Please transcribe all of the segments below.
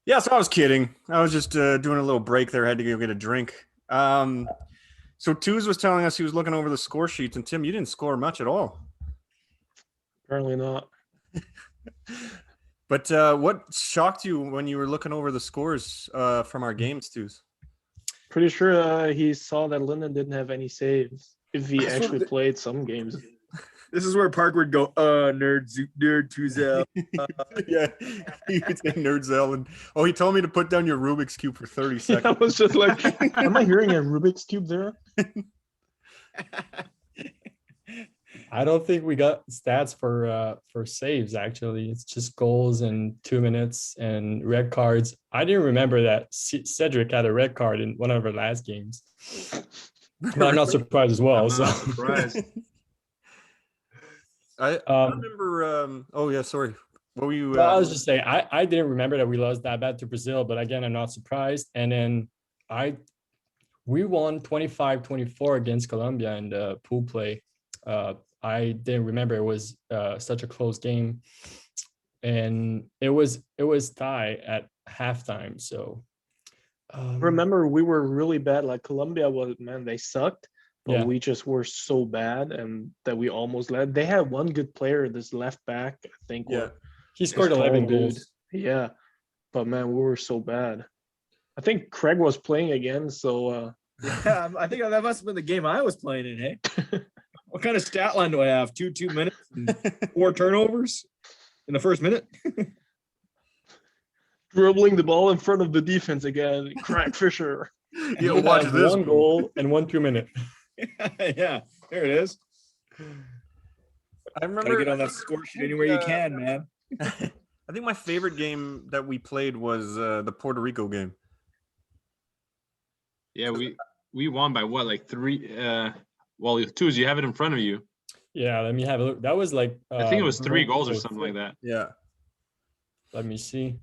Yeah, so I was kidding. I was just doing a little break there. I had to go get a drink. So Twos was telling us he was looking over the score sheets, and Tim, you didn't score much at all. Apparently not. But what shocked you when you were looking over the scores from our games, Twos? Pretty sure he saw that Lyndon didn't have any saves if he That's what actually the- played some games. This is where Park would go, nerd Touzel. Yeah, you could say Nerdzell. And he told me to put down your Rubik's Cube for 30 I seconds. was just like, am I hearing a Rubik's Cube there? I don't think we got stats for saves. Actually, it's just goals and 2 minutes and red cards. I didn't remember that Cedric had a red card in one of our last games, but I'm not surprised as well. I'm So not surprised. I remember. Oh yeah, sorry. What were you? well, I was just saying I didn't remember that we lost that bad to Brazil, but again, I'm not surprised. And then we won 25-24 against Colombia in the pool play. I didn't remember it was such a close game, and it was tie at halftime. So Remember, we were really bad. Like Colombia was, man, they sucked, but Yeah. we just were so bad, and that we almost led. They had one good player, this left back, I think. Yeah. he scored tall 11 dude. goals. Yeah, but man, we were so bad. I think Kraig was playing again, so Yeah, I think that must have been the game I was playing in, hey? What kind of stat line do I have? 2 minutes and 4 turnovers in the first minute? dribbling the ball in front of the defense again. Kraig Fischer. yeah, He watch had this. one goal and 1 2 minute. Yeah, there it is. I Gotta remember. get on that score sheet anywhere you can, man. I think my favorite game that we played was the Puerto Rico game. Yeah, we won by what, like 3? Well, Twos, you have it in front of you. Yeah, let me have a look. That was like I think it was 3 goals or oh, something like that. Yeah. Let me see.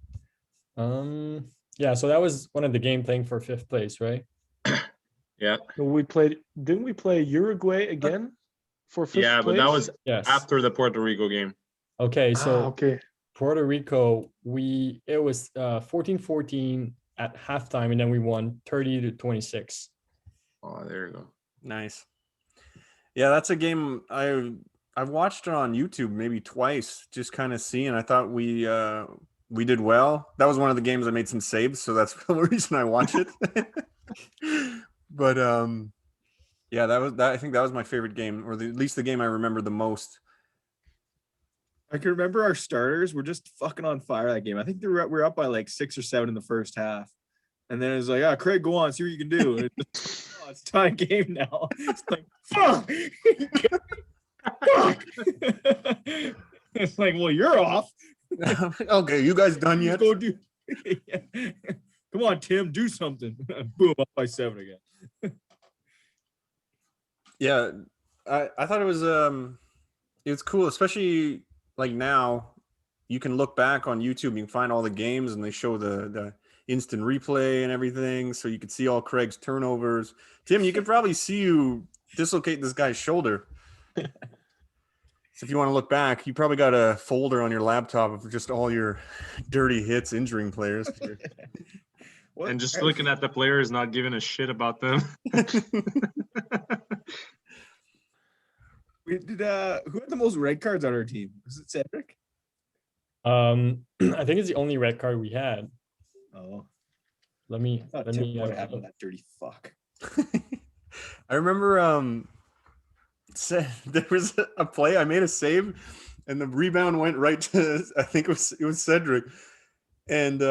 Yeah, so that was one of the game playing for 5th place, right? Yeah, Didn't we play Uruguay again for fifth yeah, but place? that was Yes. after the Puerto Rico game. Okay, so okay. Puerto Rico, it was 14-14 at halftime, and then we won 30-26. Oh, there you go. Nice. Yeah, that's a game I've watched it on YouTube maybe twice, just kind of seeing. I thought we did well. That was one of the games I made some saves, so that's the reason I watch it. But yeah, I think that was my favorite game, or at least the game I remember the most. I can remember our starters were just fucking on fire that game. I think we were up by like 6 or 7 in the first half. And then it was like, Kraig, go on, see what you can do. And it's tie game now. It's like, fuck. Fuck. It's like, well, you're off. Okay, you guys done yet? Go do. Yeah. Come on, Tim, do something. Boom, up by 7 again. Yeah, I thought it was cool, especially like now you can look back on YouTube, you can find all the games and they show the instant replay and everything, so you could see all Craig's turnovers. Tim, you could probably see you dislocate this guy's shoulder. So if you want to look back, you probably got a folder on your laptop of just all your dirty hits injuring players. And just looking at the players, not giving a shit about them. We did who had the most red cards on our team? Was it Cedric? I think it's the only red card we had. Oh, Let me I thought let Tim me would have that dirty fuck. I remember there was a play I made a save and the rebound went right to, I think it was Cedric, and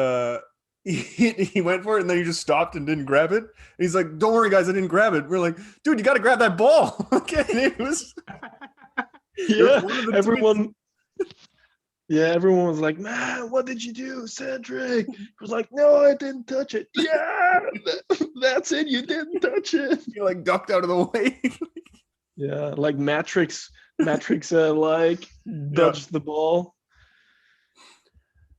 he went for it and then he just stopped and didn't grab it. And he's like, "Don't worry, guys, I didn't grab it." We're like, "Dude, you got to grab that ball." Okay, it was Yeah, one of the everyone. Yeah, everyone was like, "Man, what did you do, Cedric?" He was like, "No, I didn't touch it." Yeah, that's it. You didn't touch it. He like ducked out of the way. Yeah, like Matrix, like dodged the ball.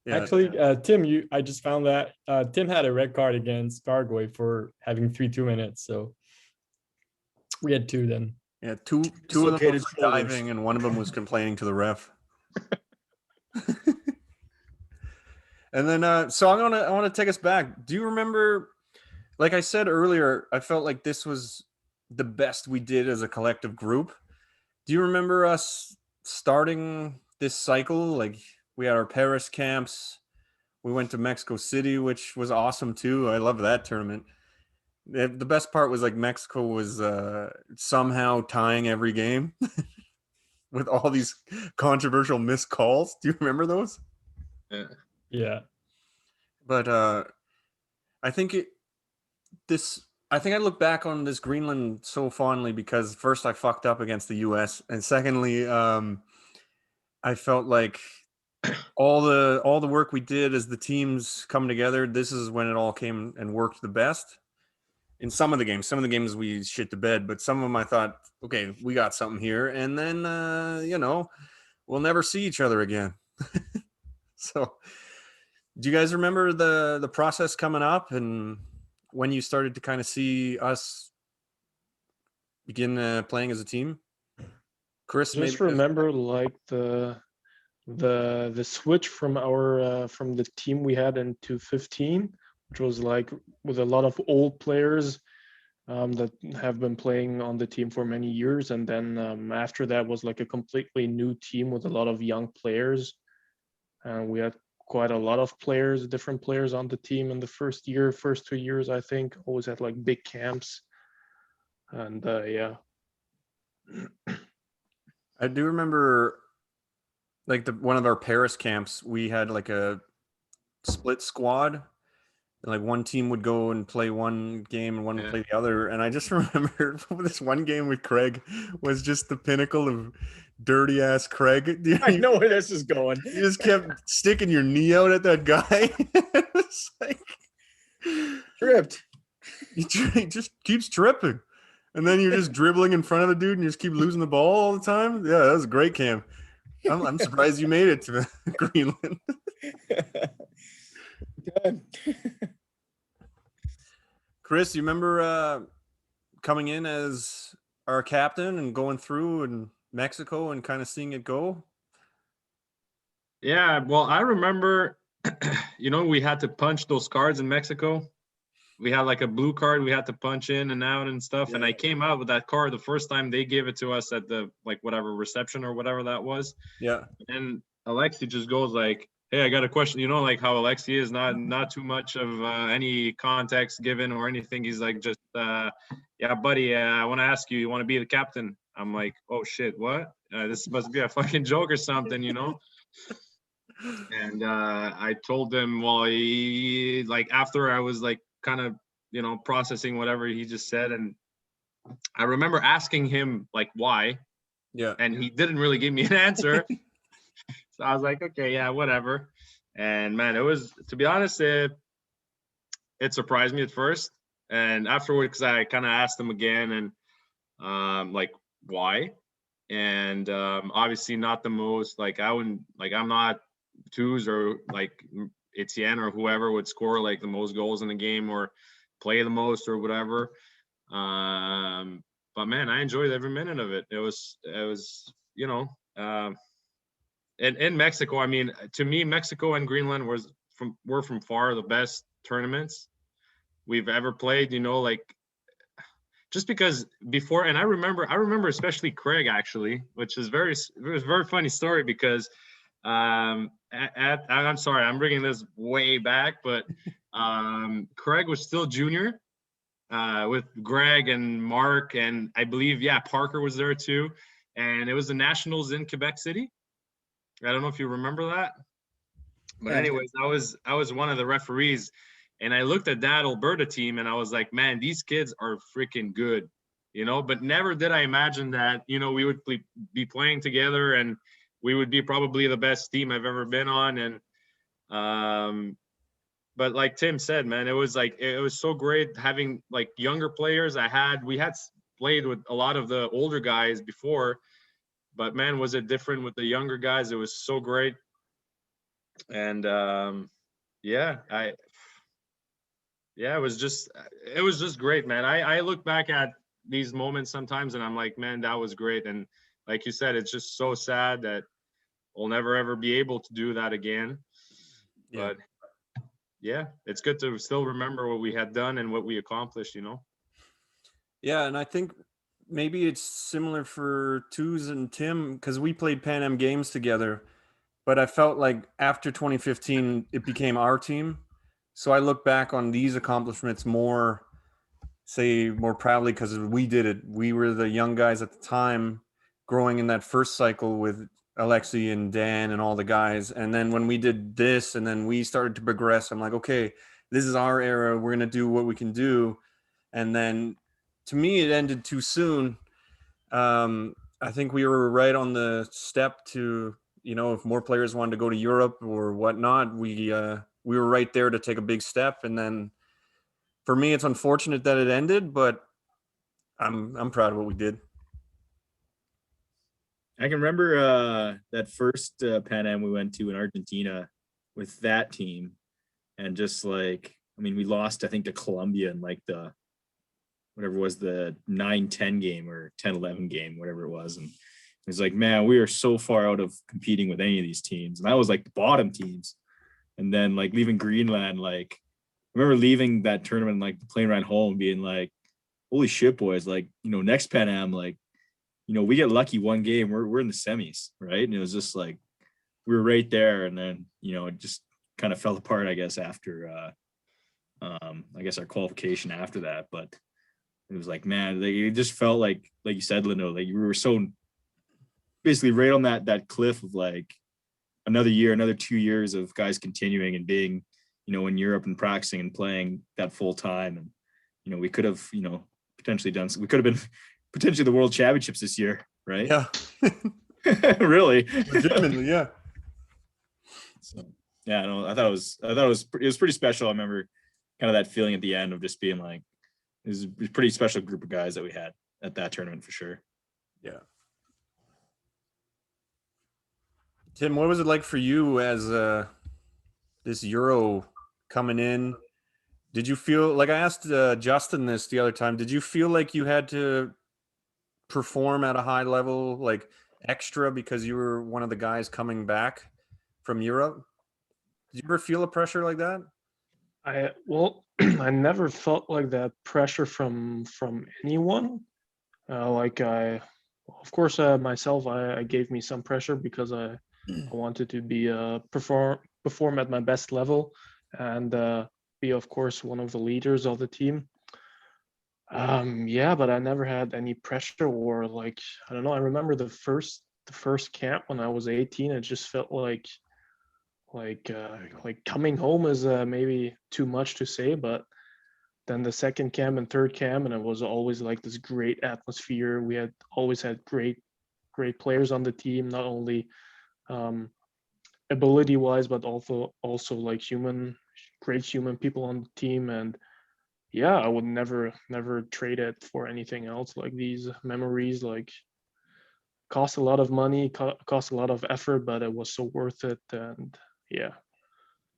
Yeah. Actually, Tim, I just found that Tim had a red card against Paraguay for having 3 minutes. So we had 2 then. Yeah, two of them Dislocated was shoulders. diving and one of them was complaining to the ref. And then, so I want to take us back. Do you remember? Like I said earlier, I felt like this was the best we did as a collective group. Do you remember us starting this cycle? Like we had our Paris camps. We went to Mexico City, which was awesome too. I love that tournament. The best part was like Mexico was somehow tying every game with all these controversial missed calls. Do you remember those? Yeah. Yeah. But I think I think I look back on this Greenland so fondly because first I fucked up against the US, and secondly, I felt like all the work we did as the teams come together, this is when it all came and worked the best. In some of the games we shit the bed, but some of them I thought, okay, we got something here, and then we'll never see each other again. So, do you guys remember the process coming up and when you started to kind of see us begin playing as a team? Chris, Just maybe. remember like the switch from our from the team we had in 2015, which was like with a lot of old players that have been playing on the team for many years, and then after that was like a completely new team with a lot of young players, and we had quite a lot of players, different players on the team in the first 2 years. I think always had like big camps, and yeah. I do remember like one of our Paris camps, we had like a split squad. Like one team would go and play one game and one would play the other. And I just remember this one game with Kraig was just the pinnacle of dirty ass Kraig. I know where this is going. You just kept sticking your knee out at that guy. It's like Tripped. he just keeps tripping. And then you're just dribbling in front of the dude and you just keep losing the ball all the time. Yeah, that was a great camp. I'm surprised you made it to Greenland. Good. Chris, you remember coming in as our captain and going through in Mexico and kind of seeing it go? Yeah, well, I remember, we had to punch those cards in Mexico. We had like a blue card we had to punch in and out and stuff. Yeah. And I came out with that card the first time they gave it to us at the whatever reception or whatever that was. Yeah. And Alexi just goes like, "Hey, I got a question." Like how Alexi is not too much of any context given or anything. He's like, just, "Yeah, buddy, I want to ask you. You want to be the captain?" I'm like, "Oh shit, what? This must be a fucking joke or something, And I told him, well, after I was like kind of, processing whatever he just said. And I remember asking him like, why? Yeah. And he didn't really give me an answer. So I was like, okay, yeah, whatever. And man, it was, to be honest, it surprised me at first. And afterwards, because I kind of asked him again and like, why? And obviously not the most, like I wouldn't, like I'm not Touze or like Etienne or whoever would score like the most goals in the game or play the most or whatever. But man, I enjoyed every minute of it. It was in Mexico. I mean, to me, Mexico and Greenland were from far the best tournaments we've ever played, like just because before, and I remember especially Kraig actually, which is it was a very funny story because I'm sorry, I'm bringing this way back, but Kraig was still junior with Greg and Mark, and I believe, Parker was there too. And it was the Nationals in Quebec City. I don't know if you remember that. But anyways, I was one of the referees. And I looked at that Alberta team and I was like, man, these kids are freaking good, but never did I imagine that, we would be playing together and we would be probably the best team I've ever been on. And, but like Tim said, man, it was so great having like younger players. We had played with a lot of the older guys before, but man, was it different with the younger guys. It was so great. And, it was just great, man. I look back at these moments sometimes and I'm like, man, that was great. And like you said, it's just so sad that we'll never ever be able to do that again. Yeah. yeah, it's good to still remember what we had done and what we accomplished, Yeah, and I think maybe it's similar for Twos and Tim because we played Pan Am games together. But I felt like after 2015, it became our team. So I look back on these accomplishments more proudly because we did it. We were the young guys at the time growing in that first cycle with Alexi and Dan and all the guys. And then when we did this and then we started to progress, I'm like, okay, this is our era. We're going to do what we can do. And then to me, it ended too soon. I think we were right on the step to, if more players wanted to go to Europe or whatnot, we were right there to take a big step. And then for me, it's unfortunate that it ended, but I'm proud of what we did. I can remember that first Pan Am we went to in Argentina with that team, and just like, I mean, we lost, I think, to Colombia in like the whatever was the 9-10 game or 10-11 game, whatever it was, and it was like, man, we are so far out of competing with any of these teams, and that was like the bottom teams. And then like leaving Greenland, like I remember leaving that tournament, like the plane ride home, being like, holy shit, boys, like, next Pan Am, like, we get lucky one game, we're in the semis, right? And it was just like we were right there, and then it just kind of fell apart, I guess, after I guess our qualification after that. But it was like, man, like, it just felt like you said, Lindo, like you were so basically right on that cliff of like another year, another 2 years of guys continuing and being, in Europe and practicing and playing that full time. And, we could have, potentially we could have been potentially the world championships this year, right? Yeah. Really. Legitimately, yeah. So, yeah, no, I thought it was pretty special. I remember kind of that feeling at the end of just being like, it was a pretty special group of guys that we had at that tournament for sure. Yeah. Tim, what was it like for you as this Euro coming in? Did you feel like, I asked Justin this the other time, did you feel like you had to perform at a high level, like extra, because you were one of the guys coming back from Europe? Did you ever feel a pressure like that? I never felt like that pressure from anyone. Of course, myself, I gave me some pressure because I wanted to be perform at my best level, and be, of course, one of the leaders of the team. Yeah, but I never had any pressure, or like, I don't know. I remember the first camp when I was 18. It just felt like coming home is maybe too much to say, but then the second camp and third camp, and it was always like this great atmosphere. We had always had great players on the team, not only ability wise, but also like great human people on the team. And yeah, I would never trade it for anything else. Like, these memories, like, cost a lot of money, cost a lot of effort, but it was so worth it. And yeah,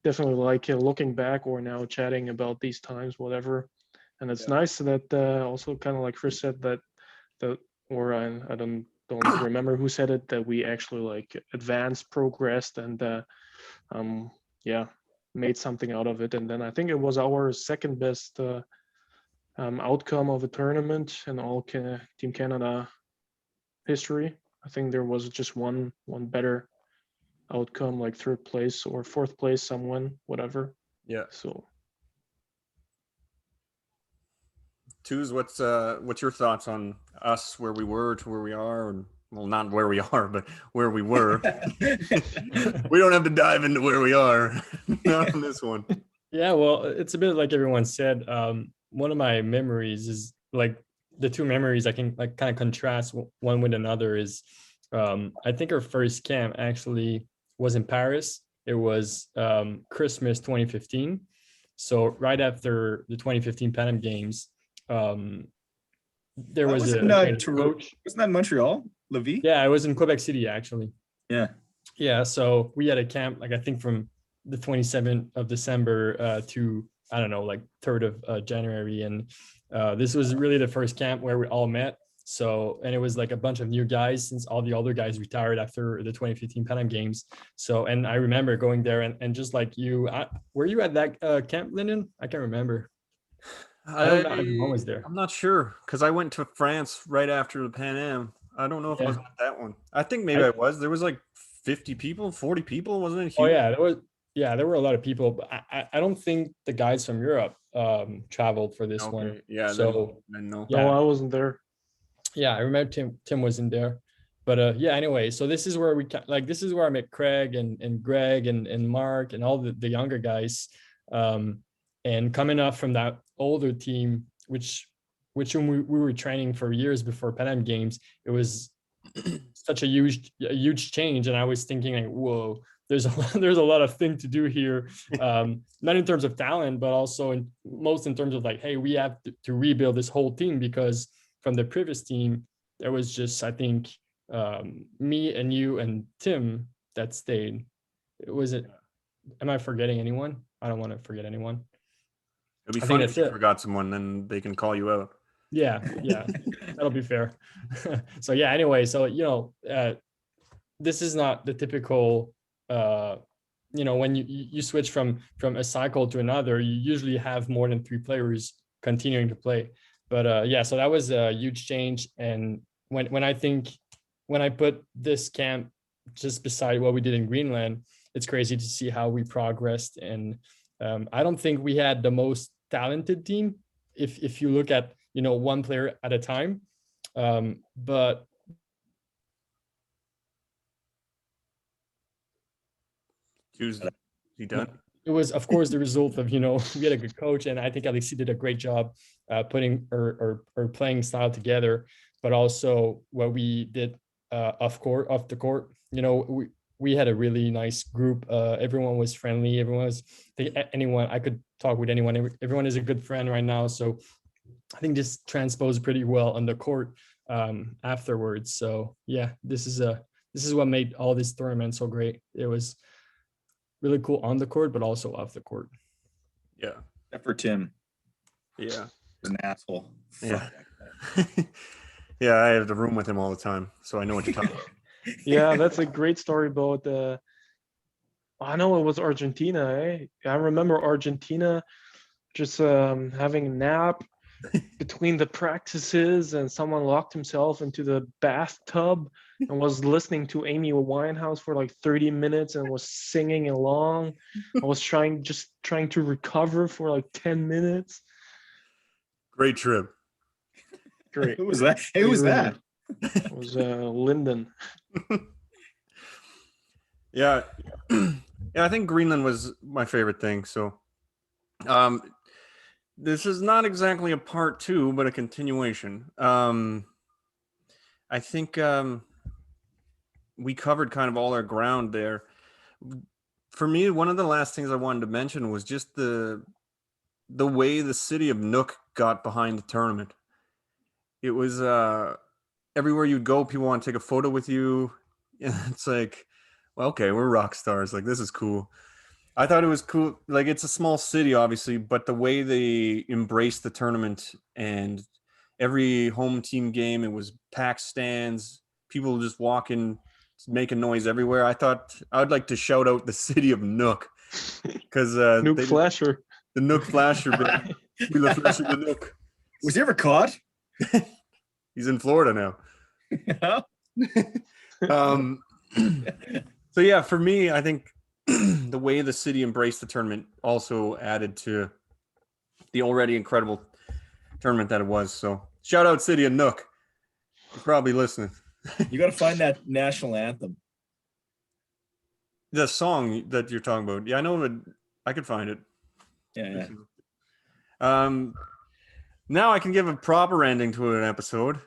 definitely like looking back or now chatting about these times, whatever. And it's nice that also, kind of like Chris said, that or I don't remember who said it, that we actually like advanced, progressed, and yeah, made something out of it. And then I think it was our second best outcome of a tournament in all Team Canada history. I think there was just one better outcome, like third place or fourth place, someone, whatever. Yeah. So, Twos, what's your thoughts on us, where we were to where we are, and well, not where we are, but where we were. We don't have to dive into where we are, not on this one. Yeah, well, it's a bit like everyone said. One of my memories is like the two memories I can like kind of contrast one with another is I think our first camp actually was in Paris. It was Christmas 2015. So right after the 2015 Pan Am Games, there was a coach. Wasn't that in Montreal, Lévis? Yeah, it was in Quebec City actually. Yeah. So we had a camp, like I think from the 27th of December to I don't know, like 3rd of January, and this was really the first camp where we all met. So, and it was like a bunch of new guys since all the older guys retired after the 2015 Pan Am Games. So, and I remember going there and just like you, were you at that camp, Lyndon? I can't remember. I don't know if everyone was there. I'm not sure because I went to France right after the Pan Am. I don't know if I was Yeah. at that one. I think maybe I was. There was like 50 people, 40 people, wasn't it? Oh Huge? yeah, there were a lot of people, but I don't think the guys from Europe traveled for this one. Okay, yeah. So then no. No, yeah, I wasn't there. yeah, I remember Tim was in there. But yeah, anyway, so this is where this is where I met Kraig and Greg and Mark and all the younger guys. And coming up from that older team, which we were training for years before Pan Am Games, it was such a huge change. And I was thinking like, whoa, there's a lot of thing to do here, not in terms of talent, but also in terms of like, hey, we have to rebuild this whole team, because from the previous team there was just, I think, me and you and Tim that stayed. Am I forgetting anyone? I don't want to forget anyone. It'd be I think funny that's if you it. forgot someone, then they can call you out. Yeah, that'll be fair. So yeah, anyway, so this is not the typical when you switch from a cycle to another, you usually have more than 3 players continuing to play. But yeah, so that was a huge change. And when I put this camp just beside what we did in Greenland, it's crazy to see how we progressed. And I don't think we had the most talented team if you look at one player at a time, but He done? It was, of course, the result of we had a good coach, and I think Alexi did a great job putting or playing style together, but also what we did off the court. We had a really nice group. Everyone was friendly. Anyone I could talk with anyone. Everyone is a good friend right now. So I think this transposed pretty well on the court afterwards. So yeah, this is what made all this tournament so great. It was really cool on the court, but also off the court. Yeah. Except for Tim. Yeah. He's an asshole. Yeah. Yeah, I have the room with him all the time, so I know what you're talking about. Yeah, that's a great story about I know it was Argentina, eh? I remember Argentina just having a nap between the practices, and someone locked himself into the bathtub and was listening to Amy Winehouse for like 30 minutes and was singing along. I was trying to recover for like 10 minutes. Great trip. Great. Who was that? Who was that? It was Lyndon. Yeah. Yeah, I think Greenland was my favorite thing. So this is not exactly a part 2, but a continuation. I think we covered kind of all our ground there. For me, one of the last things I wanted to mention was just the way the city of Nook got behind the tournament. It was everywhere you'd go, people want to take a photo with you. It's like, well, okay, we're rock stars. Like, this is cool. I thought it was cool. Like, it's a small city, obviously, but the way they embraced the tournament, and every home team game, it was packed stands, people just walking, making noise everywhere. I thought I'd like to shout out the city of Nook, because Nook Flasher. The Nook Flasher, baby. We the Flasher, the Nook. Was he ever caught? He's in Florida now. So yeah, for me, I think the way the city embraced the tournament also added to the already incredible tournament that it was. So shout out City of Nook. You're probably listening. You got to find that national anthem. The song that you're talking about. Yeah, I know it. I could find it. Yeah. Now I can give a proper ending to an episode,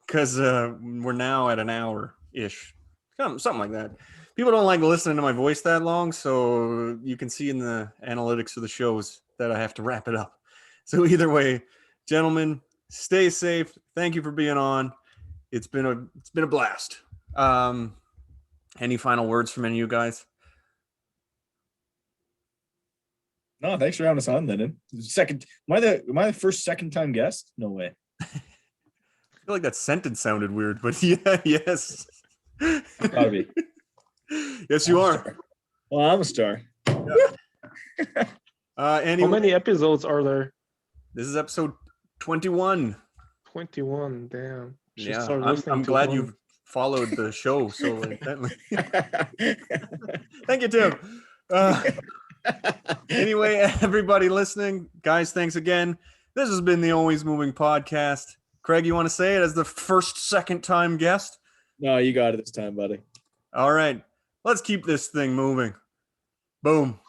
because we're now at an hour-ish. Something like that. People don't like listening to my voice that long, so you can see in the analytics of the shows that I have to wrap it up. So either way, gentlemen, stay safe. Thank you for being on. It's been a blast. Any final words from any of you guys? No, thanks for having us on, Lyndon. Am I the second time guest? No way. feel like that sentence sounded weird, but yeah, yes. Gotta be. Yes, you I'm a are. star. Well, I'm a star. Anyway, How many episodes are there? this is episode 21. 21. Damn. Should Yeah, start I'm listening to glad 20. you've followed the show so intently. Thank you, Tim. Anyway, everybody listening, guys, thanks again. This has been the Always Moving Podcast. Craig, you want to say it as the second time guest? No, you got it this time, buddy. All right, let's keep this thing moving. Boom.